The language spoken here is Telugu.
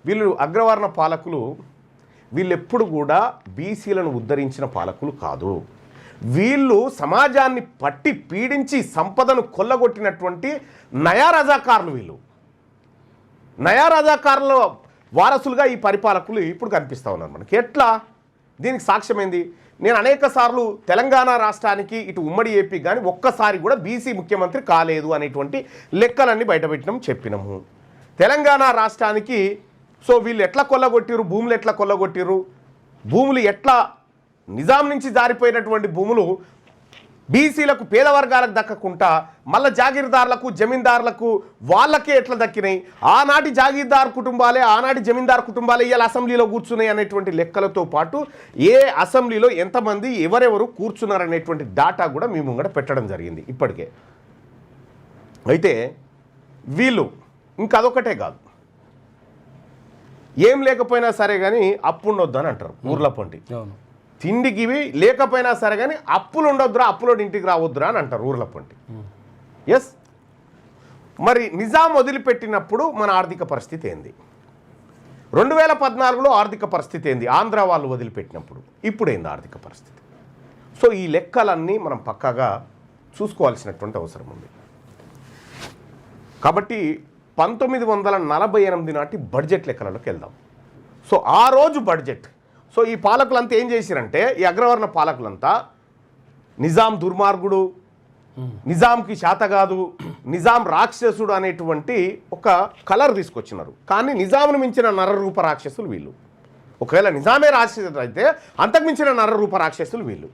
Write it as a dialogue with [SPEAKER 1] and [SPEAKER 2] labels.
[SPEAKER 1] వీళ్ళు అగ్రవర్ణ పాలకులు వీళ్ళెప్పుడు కూడా బీసీలను ఉద్ధరించిన పాలకులు కాదు. వీళ్ళు సమాజాన్ని పట్టి పీడించి సంపదను కొల్లగొట్టినటువంటి నయా రజాకారులు. వీళ్ళు నయా రజాకారుల వారసులుగా ఈ పరిపాలకులు ఇప్పుడు కనిపిస్తూ ఉన్నారు మనకి. ఎట్లా? దీనికి సాక్ష్యమైంది. నేను అనేక సార్లు తెలంగాణ రాష్ట్రానికి ఇటు ఉమ్మడి ఏపీ కానీ ఒక్కసారి కూడా బీసీ ముఖ్యమంత్రి కాలేదు అనేటువంటి లెక్కలన్నీ బయటపెట్టినాము, చెప్పినాము. తెలంగాణ రాష్ట్రానికి వీళ్ళు ఎట్లా కొల్లగొట్టిరు, భూములు ఎట్లా కొల్లగొట్టిరు, భూములు ఎట్లా నిజాం నుంచి జారిపోయినటువంటి భూములు బీసీలకు పేద వర్గాలకు దక్కకుండా మళ్ళీ జాగీర్దారులకు జమీందారులకు వాళ్ళకే ఎట్లా దక్కినాయి, ఆనాటి జాగీర్దార్ కుటుంబాలే ఆనాటి జమీందార్ కుటుంబాలే ఇవాళ అసెంబ్లీలో కూర్చున్నాయి అనేటువంటి లెక్కలతో పాటు ఏ అసెంబ్లీలో ఎంతమంది ఎవరెవరు కూర్చున్నారనేటువంటి డాటా కూడా మీ ముంగట పెట్టడం జరిగింది ఇప్పటికే. అయితే వీళ్ళు ఇంకా అదొకటే కాదు, ఏం లేకపోయినా సరే కానీ అప్పు ఉండొద్దు అని అంటారు ఊర్ల పొంటి. తిండికి ఇవి లేకపోయినా సరే కానీ అప్పులు ఉండొద్దురా, అప్పులోడి ఇంటికి రావద్దురా అని అంటారు ఊర్ల పొంటి. ఎస్, మరి నిజాం వదిలిపెట్టినప్పుడు మన ఆర్థిక పరిస్థితి ఏంది, 2014లో ఆర్థిక పరిస్థితి ఏంది, ఆంధ్ర వాళ్ళు వదిలిపెట్టినప్పుడు ఇప్పుడేంది ఆర్థిక పరిస్థితి. ఈ లెక్కలన్నీ మనం పక్కాగా చూసుకోవాల్సినటువంటి అవసరం ఉంది. కాబట్టి 1948 నాటి బడ్జెట్ లెక్కలలోకి వెళ్దాం. ఆ రోజు బడ్జెట్ ఈ పాలకులంతా ఏం చేసిరంటే, ఈ అగ్రవర్ణ పాలకులంతా నిజాం దుర్మార్గుడు, నిజాంకి శాతగాదు, నిజాం రాక్షసుడు అనేటువంటి ఒక కలర్ తీసుకొచ్చినారు. కానీ నిజాంను మించిన నరరూప రాక్షసులు వీళ్ళు. ఒకవేళ నిజామే రాక్షసుడు అయితే అంతకు మించిన నరరూప రాక్షసులు వీళ్ళు.